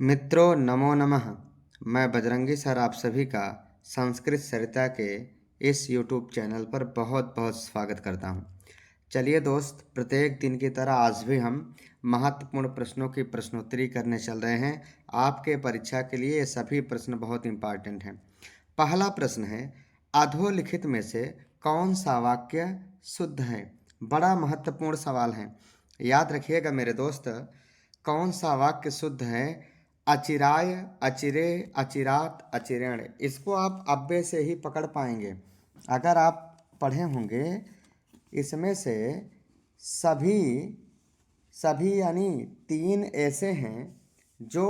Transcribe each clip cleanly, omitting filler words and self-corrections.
मित्रों नमो नमः। मैं बजरंगी सर आप सभी का संस्कृत सरिता के इस YouTube चैनल पर बहुत बहुत स्वागत करता हूं। चलिए दोस्त, प्रत्येक दिन की तरह आज भी हम महत्वपूर्ण प्रश्नों की प्रश्नोत्तरी करने चल रहे हैं। आपके परीक्षा के लिए ये सभी प्रश्न बहुत इंपॉर्टेंट हैं। पहला प्रश्न है, अधोलिखित में से कौन सा वाक्य शुद्ध है? बड़ा महत्वपूर्ण सवाल है, याद रखिएगा मेरे दोस्त। कौन सा वाक्य शुद्ध है? अचिराय, अचिरे, अचिरात, अचिरेण। इसको आप अव्यय से ही पकड़ पाएंगे। अगर आप पढ़े होंगे, इसमें से सभी सभी यानी 3 ऐसे हैं जो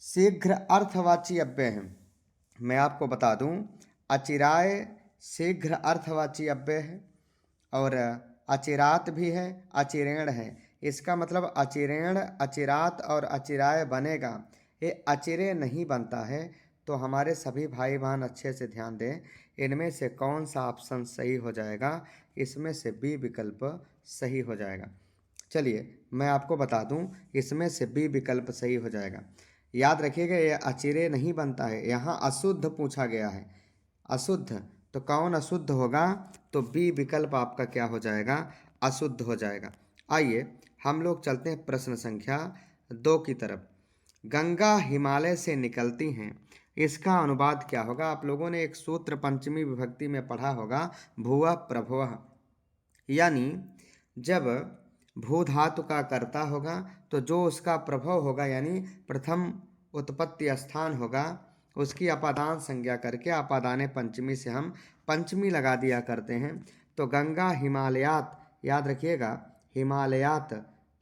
शीघ्र अर्थवाची अव्यय हैं। मैं आपको बता दूं, अचिराय शीघ्र अर्थवाची अव्यय है और अचिरात भी है, अचिरेण है। इसका मतलब अचिरेण, अचिरात और अचिराय बनेगा, ये अचिरे नहीं बनता है। तो हमारे सभी भाई बहन अच्छे से ध्यान दें, इनमें से कौन सा ऑप्शन सही हो जाएगा? इसमें से बी विकल्प सही हो जाएगा। चलिए मैं आपको बता दूं, इसमें से बी विकल्प सही हो जाएगा। याद रखिएगा, ये अचिरे नहीं बनता है, यहाँ अशुद्ध पूछा गया है। अशुद्ध, तो कौन अशुद्ध होगा? तो बी विकल्प आपका क्या हो जाएगा? अशुद्ध हो जाएगा। आइए हम लोग चलते हैं प्रश्न संख्या 2 की तरफ। गंगा हिमालय से निकलती हैं, इसका अनुवाद क्या होगा? आप लोगों ने एक सूत्र पंचमी विभक्ति में पढ़ा होगा, भुवः प्रभवः। यानी जब भू धातु का कर्ता होगा तो जो उसका प्रभव होगा यानी प्रथम उत्पत्ति स्थान होगा, उसकी अपादान संज्ञा करके अपादाने पंचमी से हम पंचमी लगा दिया करते हैं। तो गंगा हिमालयात, याद रखिएगा, हिमालयात,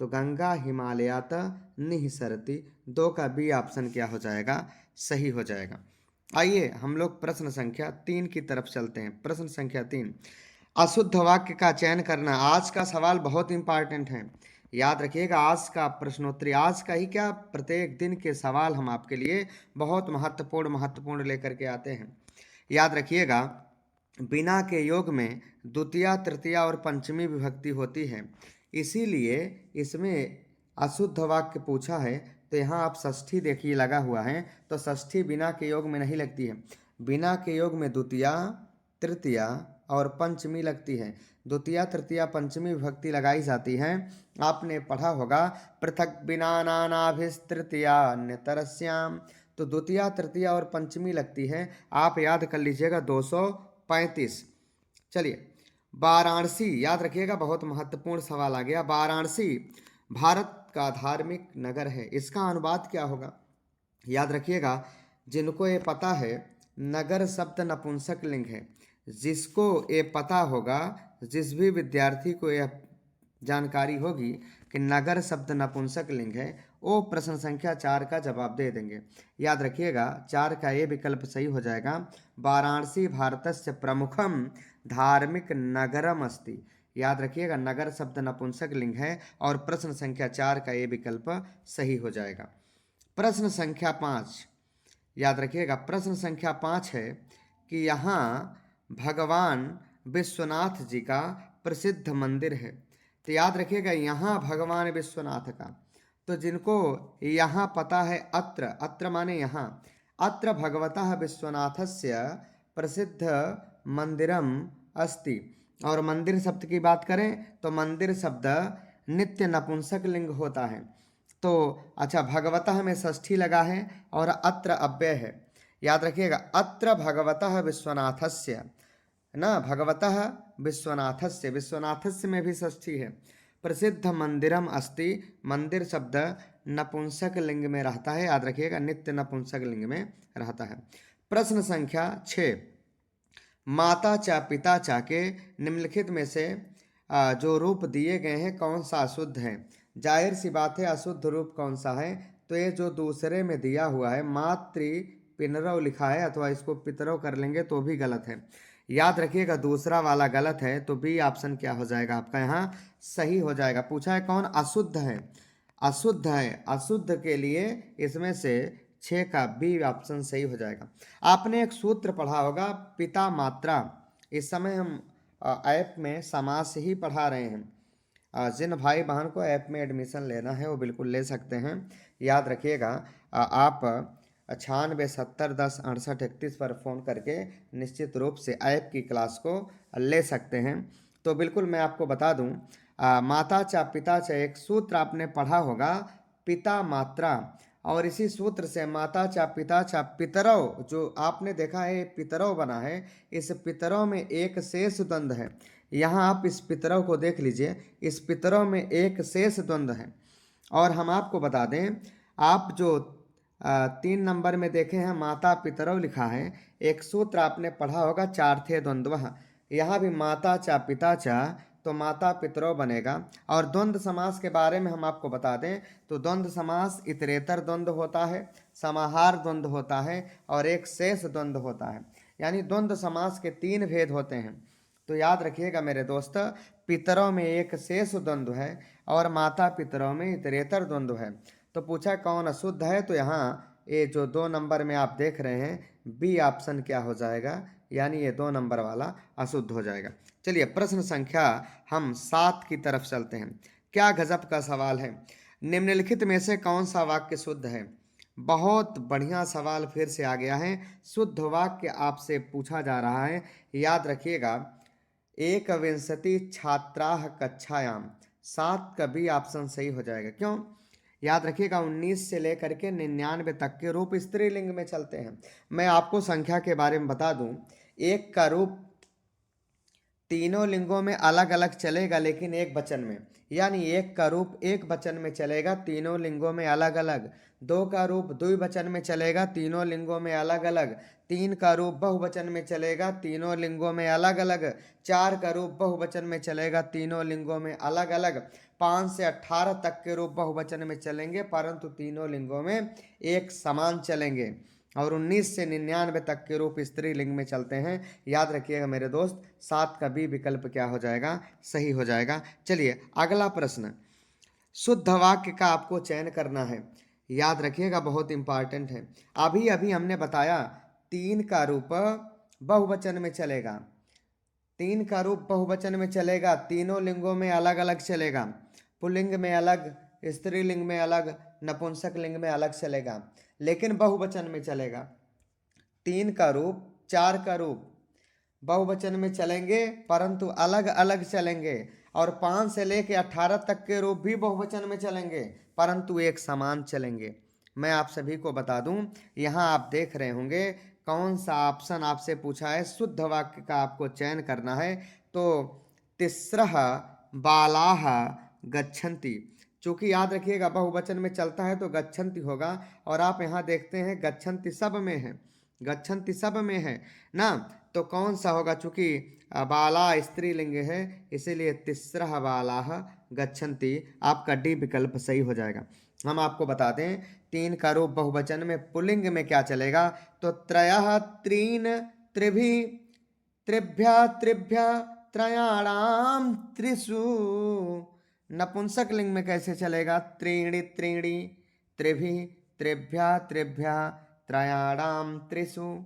तो गंगा हिमालयात निःसरति। 2 का बी ऑप्शन क्या हो जाएगा? सही हो जाएगा। आइए हम लोग प्रश्न संख्या 3 की तरफ चलते हैं। प्रश्न संख्या 3, अशुद्ध वाक्य का चयन करना। आज का सवाल बहुत इंपॉर्टेंट है, याद रखिएगा। आज का प्रश्नोत्तरी, आज का ही क्या, प्रत्येक दिन के सवाल हम आपके लिए बहुत महत्वपूर्ण लेकर के आते हैं। याद रखिएगा, बिना के योग में द्वितीया, तृतीया और पंचमी विभक्ति होती है, इसीलिए इसमें अशुद्ध वाक्य पूछा है। तो यहाँ आप षष्ठी देखिए लगा हुआ है, तो षष्ठी बिना के योग में नहीं लगती है। बिना के योग में द्वितीया, तृतीया और पंचमी लगती है। द्वितीया, तृतीया, पंचमी विभक्ति लगाई जाती है। आपने पढ़ा होगा, पृथक बिना नानाभिस्तृतीया अन्यतरस्याम। तो द्वितीया, तृतीया और पंचमी लगती है। आप याद कर लीजिएगा 235। चलिए वाराणसी, याद रखिएगा, बहुत महत्वपूर्ण सवाल आ गया। वाराणसी भारत का धार्मिक नगर है, इसका अनुवाद क्या होगा? याद रखिएगा, जिनको ये पता है, नगर शब्द नपुंसक लिंग है। जिसको ये पता होगा, जिस भी विद्यार्थी को यह जानकारी होगी कि नगर शब्द नपुंसक लिंग है, वो प्रश्न संख्या 4 का जवाब दे देंगे। याद रखिएगा, 4 का ये विकल्प सही हो जाएगा। वाराणसी भारतस्य प्रमुखम धार्मिक नगरम अस्ति। याद रखिएगा, नगर शब्द नपुंसक लिंग है और प्रश्न संख्या 4 का ये विकल्प सही हो जाएगा। प्रश्न संख्या 5, याद रखिएगा, प्रश्न संख्या 5 है कि यहाँ भगवान विश्वनाथ जी का प्रसिद्ध मंदिर है। तो याद रखिएगा, यहाँ भगवान विश्वनाथ का, तो जिनको यहाँ पता है, अत्र, अत्र माने यहाँ, अत्र भगवतः विश्वनाथस्य प्रसिद्ध मंदिरम अस्ति। और मंदिर शब्द की बात करें तो मंदिर शब्द नित्य नपुंसक लिंग होता है। तो अच्छा, भगवतः में षष्ठी लगा है और अत्र अव्यय है। याद रखिएगा, अत्र भगवतः विश्वनाथस्य, ना भगवतः विश्वनाथस्य, विश्वनाथस्य में भी षष्ठी है। प्रसिद्ध मंदिरम अस्ति, मंदिर शब्द नपुंसक लिंग में रहता है, याद रखिएगा, नित्य नपुंसक लिंग में रहता है। प्रश्न संख्या 6, माता चा पिता चा के निम्नलिखित में से जो रूप दिए गए हैं कौन सा अशुद्ध है? जाहिर सी बात है, अशुद्ध रूप कौन सा है? तो ये जो दूसरे में दिया हुआ है, मातृ पिनरव लिखा है, अथवा इसको पितरव कर लेंगे तो भी गलत है। याद रखिएगा, दूसरा वाला गलत है, तो बी ऑप्शन क्या हो जाएगा आपका? यहाँ सही हो जाएगा। पूछा है कौन अशुद्ध है? अशुद्ध है, अशुद्ध के लिए इसमें से 6 का बी ऑप्शन सही हो जाएगा। आपने एक सूत्र पढ़ा होगा, पिता मात्रा। इस समय हम ऐप में समास ही पढ़ा रहे हैं। जिन भाई बहन को ऐप में एडमिशन लेना है वो बिल्कुल ले सकते हैं। याद रखिएगा। आप 9670106831 पर फ़ोन करके निश्चित रूप से ऐप की क्लास को ले सकते हैं। तो बिल्कुल मैं आपको बता दूं, माता चा पिता चा, एक सूत्र आपने पढ़ा होगा, पिता मात्रा, और इसी सूत्र से माता चा पिता चा पितरौ, जो आपने देखा है पितरौ बना है, इस पितरौ में एक शेष द्वंद्व है। यहाँ आप इस पितरौ को देख लीजिए, इस पितरौ में एक शेष द्वंद्व है। और हम आपको बता दें, आप जो 3 नंबर में देखे हैं माता पितरौ लिखा है, एक सूत्र आपने पढ़ा होगा चार्थे द्वंद्वः। यहाँ भी माता चा पिता चा, तो माता पितरौ बनेगा। और द्वंद्व समास के बारे में हम आपको बता दें तो द्वंद्व समास इतरेतर द्वंद्व होता है, समाहार द्वंद्व होता है और एक शेष द्वंद्व होता है। यानी द्वंद्व समास के 3 भेद होते हैं। तो याद रखिएगा मेरे दोस्त, पितरों में एक शेष द्वंद्व है और माता पितरों में इतरेतर द्वंद्व है। तो पूछा कौन अशुद्ध है, तो यहाँ ये जो 2 नंबर में आप देख रहे हैं बी ऑप्शन क्या हो जाएगा, यानी ये 2 नंबर वाला अशुद्ध हो जाएगा। चलिए प्रश्न संख्या हम 7 की तरफ चलते हैं। क्या गजब का सवाल है, निम्नलिखित में से कौन सा वाक्य शुद्ध है। बहुत बढ़िया सवाल फिर से आ गया है, शुद्ध वाक्य आपसे पूछा जा रहा है। याद रखिएगा, 1विंशति छात्राः कक्षायाम, 7 का बी ऑप्शन सही हो जाएगा। क्यों, याद रखिएगा 19 से लेकर के 99 तक के रूप स्त्रीलिंग में चलते हैं। मैं आपको संख्या के बारे में बता दूं, एक का रूप तीनों लिंगों में अलग अलग चलेगा लेकिन एक वचन में, यानी एक का रूप एक वचन में चलेगा तीनों लिंगों में अलग अलग। 2 का रूप द्विवचन में चलेगा तीनों लिंगों में अलग अलग। 3 का रूप बहुवचन में चलेगा तीनों लिंगों में अलग अलग। 4 का रूप बहुवचन में चलेगा तीनों लिंगों में अलग अलग। 5 से 18 तक के रूप बहुवचन में चलेंगे परंतु तीनों लिंगों में एक समान चलेंगे। और 19 से 99 तक के रूप स्त्रीलिंग में चलते हैं। याद रखिएगा मेरे दोस्त, 7 का बी विकल्प क्या हो जाएगा, सही हो जाएगा। चलिए अगला प्रश्न, शुद्ध वाक्य का आपको चयन करना है। याद रखिएगा बहुत इंपॉर्टेंट है। अभी अभी हमने बताया 3 का रूप बहुवचन में चलेगा, 3 का रूप बहुवचन में चलेगा, तीनों लिंगों में अलग अलग चलेगा, पुल्लिंग में अलग, स्त्रीलिंग में अलग, नपुंसक लिंग में अलग चलेगा, लेकिन बहुवचन में चलेगा। 3 का रूप 4 का रूप बहुवचन में चलेंगे परंतु अलग अलग चलेंगे। और 5 से लेकर 18 तक के रूप भी बहुवचन में चलेंगे परंतु एक समान चलेंगे। मैं आप सभी को बता दूं, यहाँ आप देख रहे होंगे कौन सा ऑप्शन आपसे पूछा है, शुद्ध वाक्य का आपको चयन करना है। तो तिस्रः बालाः गच्छन्ति, चूंकि याद रखिएगा बहुवचन में चलता है तो गच्छन्ति होगा। और आप यहाँ देखते हैं गच्छन्ति सब में है, गच्छन्ति सब में है ना, तो कौन सा होगा, चूंकि बाला स्त्रीलिंग है इसीलिए तिस्रः बालाः गच्छन्ति, आपका डी विकल्प सही हो जाएगा। हम आपको बता दें 3 का रूप बहुवचन में पुल्लिंग में क्या चलेगा, तो त्रयः त्रीन् त्रिभिः त्रिभ्यः त्रिभ्यः त्रयाणाम त्रिषु। नपुंसक लिंग में कैसे चलेगा, त्रीणि त्रीणि त्रिभिः त्रिभ्यः त्रिभ्यः त्रयाणाम त्रिषु।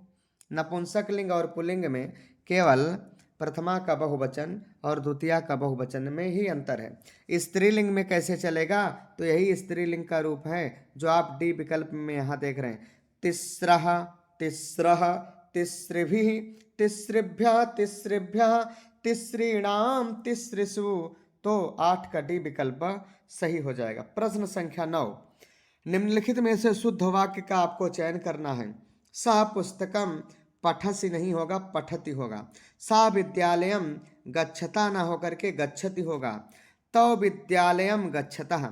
नपुंसक लिंग और पुल्लिंग में केवल प्रथमा का बहुवचन और द्वितीया का बहुवचन में ही अंतर है। स्त्रीलिंग में कैसे चलेगा, तो यही स्त्रीलिंग का रूप है जो आप डी विकल्प में यहाँ देख रहे हैं, तिस्रः तिस्रः तिस्रिभिः तिस्रिभ्यः तिस्रिभ्यः तिस्रीणाम तिस्रिषु। तो 8 का डी विकल्प सही हो जाएगा। प्रश्न संख्या 9, निम्नलिखित में से शुद्ध वाक्य का आपको चयन करना है। सा पुस्तकम पठसि नहीं होगा, पठति होगा। सा विद्यालयम गच्छता ना होकर के गच्छति होगा। तौ विद्यालयम गच्छतः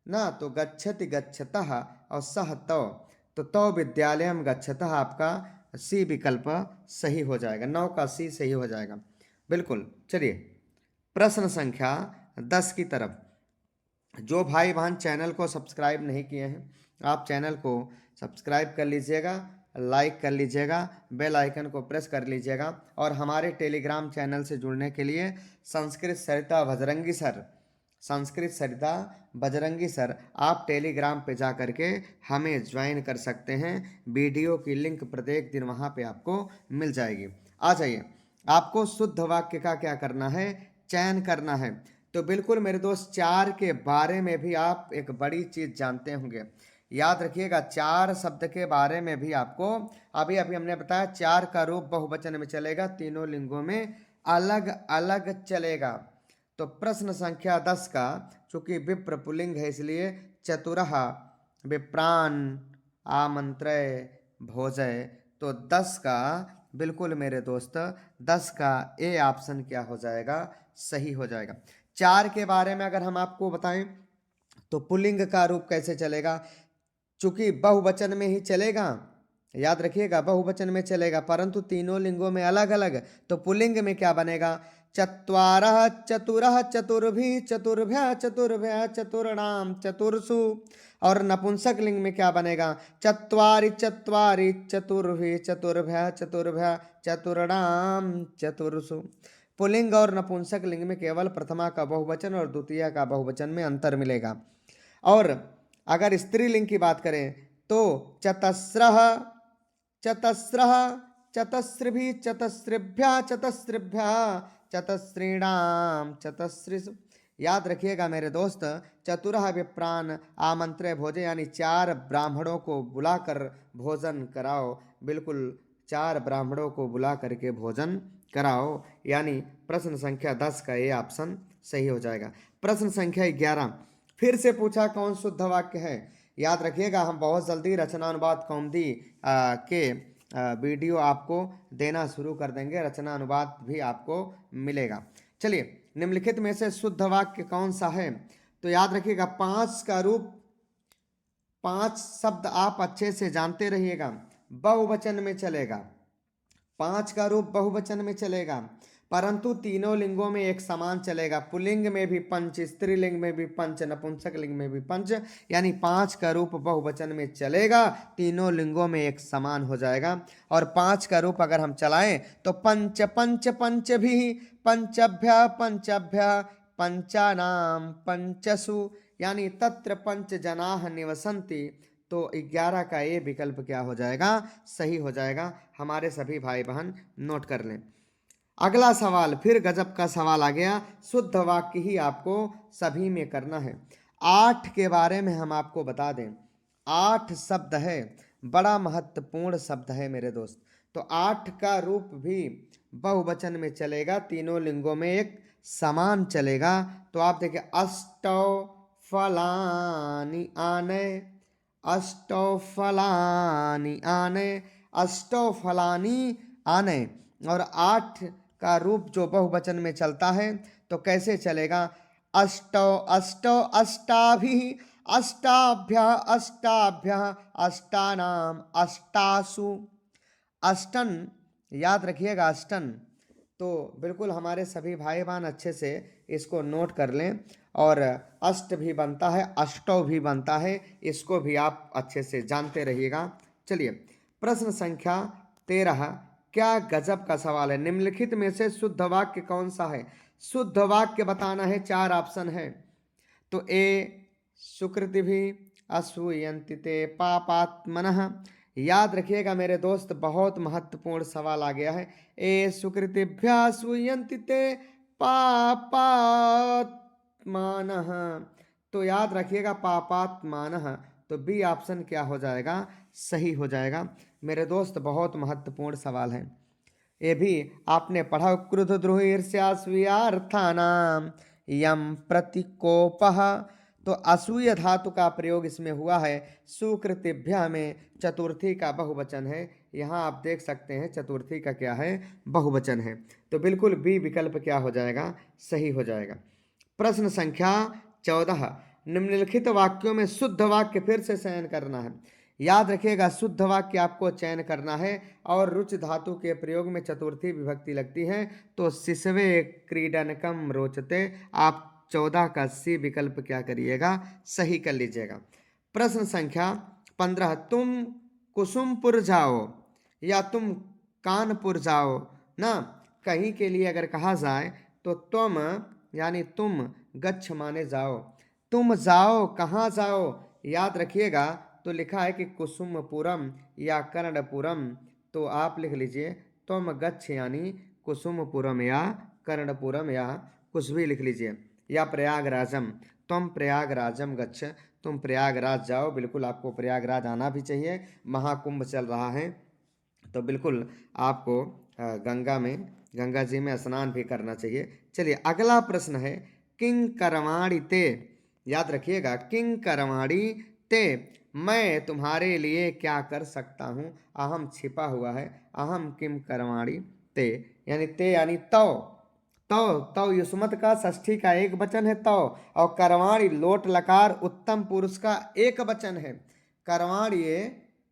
ना, तो गच्छति गच्छतः और सह तो तौ विद्यालयम गच्छतः आपका सी विकल्प सही हो जाएगा। 9 का सी सही हो जाएगा बिल्कुल। चलिए प्रश्न संख्या 10 की तरफ। जो भाई बहन चैनल को सब्सक्राइब नहीं किए हैं, आप चैनल को सब्सक्राइब कर लीजिएगा, लाइक कर लीजिएगा, बेल आइकन को प्रेस कर लीजिएगा। और हमारे टेलीग्राम चैनल से जुड़ने के लिए संस्कृत सरिता बजरंगी सर, संस्कृत सरिता बजरंगी सर, आप टेलीग्राम पे जा करके हमें ज्वाइन कर सकते हैं। वीडियो की लिंक प्रत्येक दिन वहाँ पे आपको मिल जाएगी। आ जाइए, आपको शुद्ध वाक्य का क्या करना है, चयन करना है। तो बिल्कुल मेरे दोस्त 4 के बारे में भी आप एक बड़ी चीज़ जानते होंगे। याद रखिएगा, चार शब्द के बारे में भी आपको अभी अभी हमने बताया, चार का रूप बहुवचन में चलेगा, तीनों लिंगों में अलग अलग चलेगा। तो प्रश्न संख्या 10 का, चूंकि विप्र पुल्लिंग है इसलिए चतुरः विप्रान आमंत्रय भोजय, तो 10 का बिल्कुल मेरे दोस्त 10 का ए ऑप्शन क्या हो जाएगा, सही हो जाएगा। चार के बारे में अगर हम आपको बताएं तो पुल्लिंग का रूप कैसे चलेगा, चूंकि बहुवचन में ही चलेगा, याद रखिएगा बहुवचन में चलेगा, परंतु तीनों लिंगों में अलग अलग, तो पुल्लिंग में क्या बनेगा, चत्वारः चतुरः चतुर्भिः चतुर्भ्यः चतुर्भ्यः चतुर्णाम चतुर्षु। और नपुंसक लिंग में क्या बनेगा, चत्वारि चत्वारि चतुर्भिः चतुर्भ्यः चतुर्भ्यः चतुर्णाम चतुर्षु। पुल्लिंग और नपुंसक लिंग में केवल प्रथमा का बहुवचन और द्वितीय का बहुवचन में अंतर मिलेगा। और अगर स्त्रीलिंग की बात करें तो चतस्रः चतस्रः चतस्रिभिः चतस्रिभ्यः चतस्रिभ्यः चतस्रीणाम चतस्रिषु। याद रखिएगा मेरे दोस्त, चतुरः विप्रान आमंत्रे भोजे, यानी चार ब्राह्मणों को बुलाकर भोजन कराओ, बिल्कुल चार ब्राह्मणों को बुला करके भोजन कराओ, यानी प्रश्न संख्या 10 का ये ऑप्शन सही हो जाएगा। प्रश्न संख्या 11 फिर से पूछा कौन शुद्ध वाक्य है। याद रखिएगा, हम बहुत जल्दी रचनानुवाद कौमुदी के वीडियो आपको देना शुरू कर देंगे, रचनानुवाद भी आपको मिलेगा। चलिए, निम्नलिखित में से शुद्ध वाक्य कौन सा है, तो याद रखिएगा 5 का रूप, 5 शब्द आप अच्छे से जानते रहिएगा, बहुवचन में चलेगा, 5 का रूप बहुवचन में चलेगा, परंतु तीनों लिंगों में एक समान चलेगा, पुल्लिंग में भी पंच, स्त्रीलिंग में भी पंच, नपुंसक लिंग में भी पंच, यानी 5 का रूप बहुवचन में चलेगा, तीनों लिंगों में एक समान हो जाएगा। और 5 का रूप अगर हम चलाएं तो पंच पंच पंच भी पंचभ्य पंचभ्य पंचानाम पंचसु, यानी तत्र पंच जनाः निवसन्ति, तो 11 का ये विकल्प क्या हो जाएगा, सही हो जाएगा। हमारे सभी भाई बहन नोट कर लें। अगला सवाल फिर गजब का सवाल आ गया, शुद्ध वाक्य ही आपको सभी में करना है। 8 के बारे में हम आपको बता दें, 8 शब्द है, बड़ा महत्वपूर्ण शब्द है मेरे दोस्त। तो 8 का रूप भी बहुवचन में चलेगा, तीनों लिंगों में एक समान चलेगा। तो आप देखिए, अष्टौ फलानि आने, अष्टौ फलानि आने, अष्टौ फलानि आने। और 8 का रूप जो बहुवचन में चलता है तो कैसे चलेगा, अष्टौ अष्टौ अष्टाभिः अष्टाभ्यः अष्टाभ्यः अष्टानाम अष्टासु। अष्टन, याद रखिएगा अष्टन, तो बिल्कुल हमारे सभी भाई बहन अच्छे से इसको नोट कर लें। और अष्ट भी बनता है, अष्टौ भी बनता है, इसको भी आप अच्छे से जानते रहिएगा। चलिए, प्रश्न संख्या 13, क्या गजब का सवाल है, निम्नलिखित में से शुद्ध वाक्य कौन सा है। शुद्ध वाक्य बताना है, 4 ऑप्शन है। तो ए सुकृतिभिः असूयन्ति ते पापात्मनः। याद रखिएगा मेरे दोस्त, बहुत महत्वपूर्ण सवाल आ गया है, ए सुकृतिभ्यः असूयन्ति ते पापात्मानः। तो याद रखिएगा पापात्मानः, तो बी ऑप्शन क्या हो जाएगा, सही हो जाएगा मेरे दोस्त। बहुत महत्वपूर्ण सवाल है, ये भी आपने पढ़ा, क्रुद्ध द्रोह ईर्ष्या असूयार्थानाम यम प्रतिकोपः। तो असूय धातु का प्रयोग इसमें हुआ है, सुकृतिभ्य में चतुर्थी का बहुवचन है, यहाँ आप देख सकते हैं चतुर्थी का क्या है, बहुवचन है। तो बिल्कुल बी विकल्प क्या हो जाएगा, सही हो जाएगा। प्रश्न संख्या 14, निम्नलिखित वाक्यों में शुद्ध वाक्य फिर से चयन करना है। याद रखिएगा, शुद्ध वाक्य आपको चयन करना है, और रुच धातु के प्रयोग में चतुर्थी विभक्ति लगती है, तो शिशवे क्रीडनकम रोचते, आप 14 का सी विकल्प क्या करिएगा, सही कर लीजिएगा। प्रश्न संख्या 15, तुम कुसुमपुर जाओ या तुम कानपुर जाओ ना, कहीं के लिए अगर कहा जाए तो तुम यानी तुम गच्छ माने जाओ, तुम जाओ कहाँ जाओ, याद रखिएगा, तो लिखा है कि कुसुमपुरम या कर्णपुरम, तो आप लिख लीजिए तुम गच्छ यानी कुसुमपुरम या कर्णपुरम या कुछ भी लिख लीजिए, या प्रयागराजम, त्वं प्रयागराजम गच्छ, तुम प्रयागराज जाओ। बिल्कुल आपको प्रयागराज आना भी चाहिए, महाकुंभ चल रहा है, तो बिल्कुल आपको गंगा जी में स्नान भी करना चाहिए। चलिए अगला प्रश्न है, किंग करवाणी ते, याद रखिएगा, किंग करवाणी ते, मैं तुम्हारे लिए क्या कर सकता हूँ। अहम छिपा हुआ है, अहम किम करवाणी ते, यानी ते यानी तव, तव तव युष्मत का षष्ठी का एक वचन है तव, और करवाणी लोट लकार उत्तम पुरुष का एक वचन है। करवाणी ये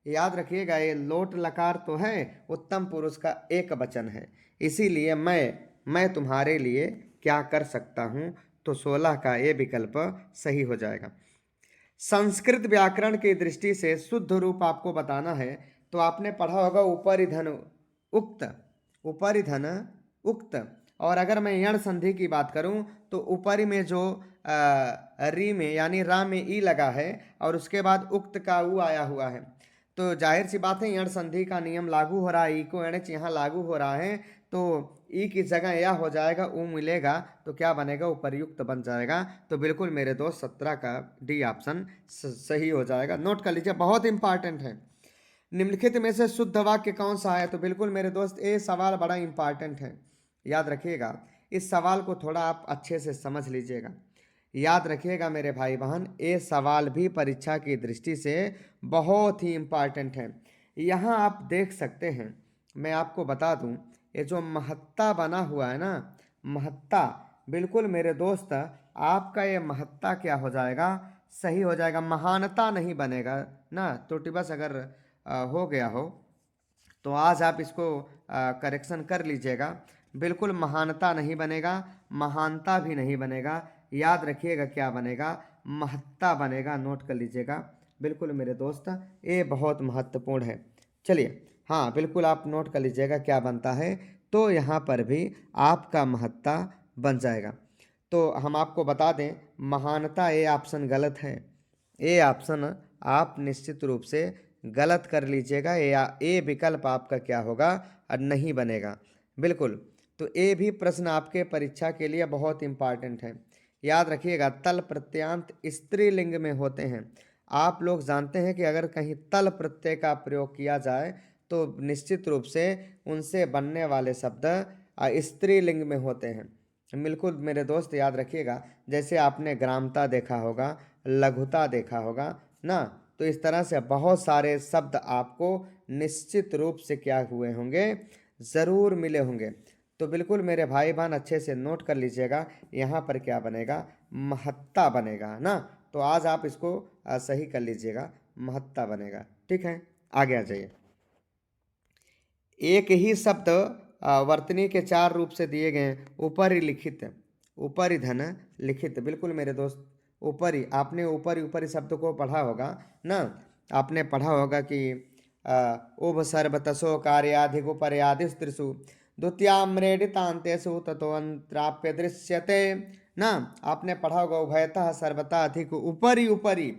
याद रखिएगा, ये लोट लकार तो है, उत्तम पुरुष का एक वचन है, इसीलिए मैं तुम्हारे लिए क्या कर सकता हूँ, तो 16 का ये विकल्प सही हो जाएगा। संस्कृत व्याकरण की दृष्टि से शुद्ध रूप आपको बताना है, तो आपने पढ़ा होगा उपरिधन उक्त, उपरिधन उक्त, और अगर मैं यण संधि की बात करूं तो ऊपरी में जो री में यानी रा में ई लगा है और उसके बाद उक्त का उ आया हुआ है, तो जाहिर सी बात है यण संधि का नियम लागू हो रहा है, ई को एणच यहाँ लागू हो रहा है, तो ई की जगह यह हो जाएगा, उ मिलेगा तो क्या बनेगा, उपर्युक्त बन जाएगा। तो बिल्कुल मेरे दोस्त 17 का डी ऑप्शन सही हो जाएगा। नोट कर लीजिए, बहुत इंपॉर्टेंट है। निम्नलिखित में से शुद्ध वाक्य कौन सा है, तो बिल्कुल मेरे दोस्त ये सवाल बड़ा इंपॉर्टेंट है, याद रखिएगा। इस सवाल को थोड़ा आप अच्छे से समझ लीजिएगा, याद रखिएगा मेरे भाई बहन, ये सवाल भी परीक्षा की दृष्टि से बहुत ही इम्पॉर्टेंट है। यहाँ आप देख सकते हैं, मैं आपको बता दूं, ये जो महत्ता बना हुआ है ना, महत्ता, बिल्कुल मेरे दोस्त आपका ये महत्ता क्या हो जाएगा, सही हो जाएगा, महानता नहीं बनेगा ना, त्रुटि बस अगर हो गया हो तो आज आप इसको करेक्शन कर लीजिएगा। बिल्कुल महानता नहीं बनेगा, महानता भी नहीं बनेगा, याद रखिएगा क्या बनेगा, महत्ता बनेगा। नोट कर लीजिएगा बिल्कुल मेरे दोस्त, ये बहुत महत्वपूर्ण है। चलिए हाँ बिल्कुल आप नोट कर लीजिएगा क्या बनता है, तो यहाँ पर भी आपका महत्ता बन जाएगा। तो हम आपको बता दें, महानता ये ऑप्शन गलत है, ये ऑप्शन आप निश्चित रूप से गलत कर लीजिएगा, या ए विकल्प आपका क्या होगा, नहीं बनेगा बिल्कुल। तो ए भी प्रश्न आपके परीक्षा के लिए बहुत इंपॉर्टेंट है, याद रखिएगा। तल प्रत्ययांत स्त्रीलिंग में होते हैं, आप लोग जानते हैं कि अगर कहीं तल प्रत्यय का प्रयोग किया जाए तो निश्चित रूप से उनसे बनने वाले शब्द स्त्रीलिंग में होते हैं। बिल्कुल मेरे दोस्त याद रखिएगा, जैसे आपने ग्रामता देखा होगा, लघुता देखा होगा ना, तो इस तरह से बहुत सारे शब्द आपको निश्चित रूप से क्या हुए होंगे, ज़रूर मिले होंगे। तो बिल्कुल मेरे भाई बहन अच्छे से नोट कर लीजिएगा, यहाँ पर क्या बनेगा, महत्ता बनेगा ना। तो आज आप इसको सही कर लीजिएगा, महत्ता बनेगा। ठीक है, आगे आ जाइए। एक ही शब्द वर्तनी के 4 रूप से दिए गए, ऊपरी लिखित, ऊपरी धन लिखित, बिल्कुल मेरे दोस्त ऊपरी, आपने ऊपरी ऊपरी शब्द को पढ़ा होगा ना, आपने पढ़ा होगा कि उभ सर्वतसो कार्याधिक उपर्यादिश त्रिषु द्वितीयाम्रेडितान्तेषु ततो अंतराप्य दृश्यते ना, आपने पढ़ा होगा उभयतः सर्वथा अधिक ऊपरी ऊपरी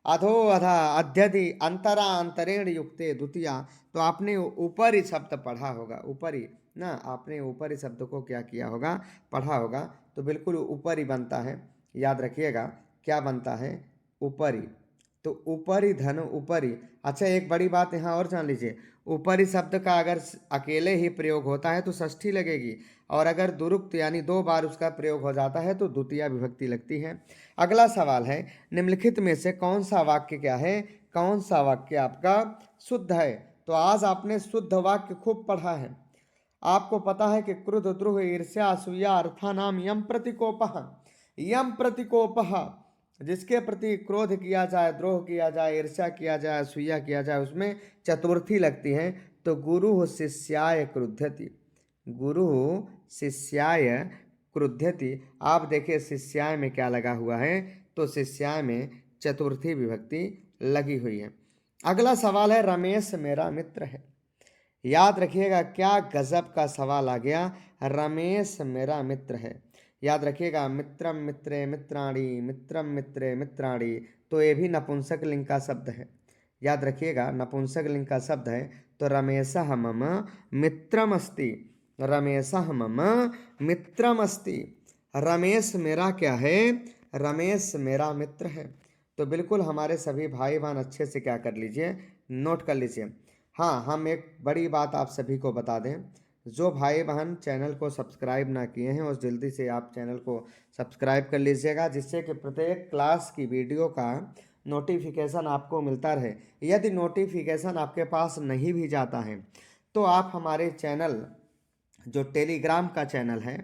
अधो अधा अध्यधि अंतरा अंतरेण युक्ते द्वितीया, तो आपने ऊपरी शब्द पढ़ा होगा, ऊपरी ना, आपने ऊपरी शब्द को क्या किया होगा, पढ़ा होगा, तो बिल्कुल ऊपरी बनता है, याद रखिएगा क्या बनता है, ऊपरी। तो ऊपरी धन ऊपरी। अच्छा एक बड़ी बात यहाँ और जान लीजिए, ऊपरी शब्द का अगर अकेले ही प्रयोग होता है तो षष्ठी लगेगी, और अगर दुरुक्त यानी 2 बार उसका प्रयोग हो जाता है तो द्वितीया विभक्ति लगती है। अगला सवाल है, निम्नलिखित में से कौन सा वाक्य क्या है, कौन सा वाक्य आपका शुद्ध है। तो आज आपने शुद्ध वाक्य खूब पढ़ा है, आपको पता है कि क्रुद्ध द्रोह ईर्ष्या असूया अर्थानाम यम प्रतिकोपः, यम प्रतिकोपः, जिसके प्रति क्रोध किया जाए, द्रोह किया जाए, ईर्ष्या किया जाए, असूया किया जाए, उसमें चतुर्थी लगती है। तो गुरु शिष्याय क्रुध्यति, गुरु शिष्याय क्रुध्यति, आप देखिए शिष्याय में क्या लगा हुआ है, तो शिष्याय में चतुर्थी विभक्ति लगी हुई है। अगला सवाल है, रमेश मेरा मित्र है, याद रखिएगा क्या गजब का सवाल आ गया, रमेश मेरा मित्र है, याद रखिएगा। मित्रम मित्रे मित्राणी, मित्रम मित्रे मित्राणी, तो ये भी नपुंसक लिंग का शब्द है, याद रखिएगा नपुंसक लिंग का शब्द है। तो रमेशः मम मित्रमस्ति, रमेशः मम मित्रमस्ति, रमेश मेरा क्या है, रमेश मेरा मित्र है। तो बिल्कुल हमारे सभी भाई बहन अच्छे से क्या कर लीजिए, नोट कर लीजिए। हाँ, हम एक बड़ी बात आप सभी को बता दें, जो भाई बहन चैनल को सब्सक्राइब ना किए हैं उस जल्दी से आप चैनल को सब्सक्राइब कर लीजिएगा, जिससे कि प्रत्येक क्लास की वीडियो का नोटिफिकेशन आपको मिलता रहे। यदि नोटिफिकेशन आपके पास नहीं भी जाता है तो आप हमारे चैनल, जो टेलीग्राम का चैनल है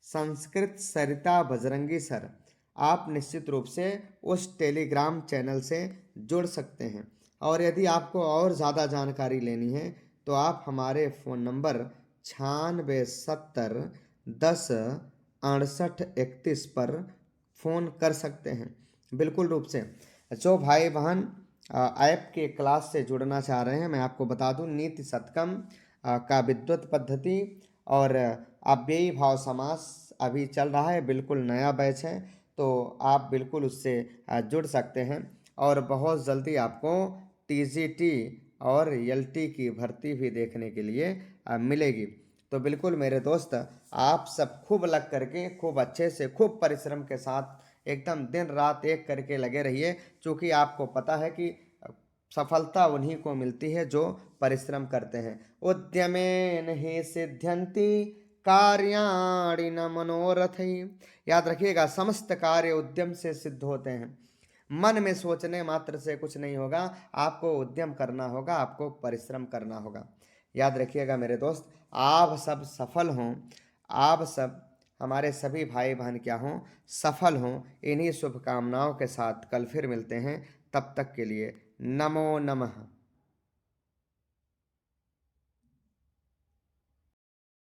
संस्कृत सरिता बजरंगी सर, आप निश्चित रूप से उस टेलीग्राम चैनल से जुड़ सकते हैं। और यदि आपको और ज़्यादा जानकारी लेनी है तो आप हमारे फ़ोन नंबर 9670 10 68 31 पर फ़ोन कर सकते हैं। बिल्कुल रूप से जो भाई बहन ऐप के क्लास से जुड़ना चाह रहे हैं, मैं आपको बता दूं नीति शतकम का विद्वत पद्धति और अव्ययी भाव समास अभी चल रहा है, बिल्कुल नया बैच है। तो आप बिल्कुल उससे जुड़ सकते हैं और बहुत जल्दी आपको टीजीटी और एलटी की भर्ती भी देखने के लिए मिलेगी। तो बिल्कुल मेरे दोस्त, आप सब खूब लग करके, खूब अच्छे से, खूब परिश्रम के साथ एकदम दिन रात एक करके लगे रहिए, क्योंकि आपको पता है कि सफलता उन्हीं को मिलती है जो परिश्रम करते हैं। उद्यमेन हि सिद्ध्यन्ति कार्याणि न मनोरथै। याद रखिएगा, समस्त कार्य उद्यम से सिद्ध होते हैं। मन में सोचने मात्र से कुछ नहीं होगा, आपको उद्यम करना होगा, आपको परिश्रम करना होगा। याद रखिएगा मेरे दोस्त, आप सब सफल हों, आप सब हमारे सभी भाई बहन क्या हों, सफल हों। इन्हीं शुभकामनाओं के साथ कल फिर मिलते हैं। तब तक के लिए नमो नमः।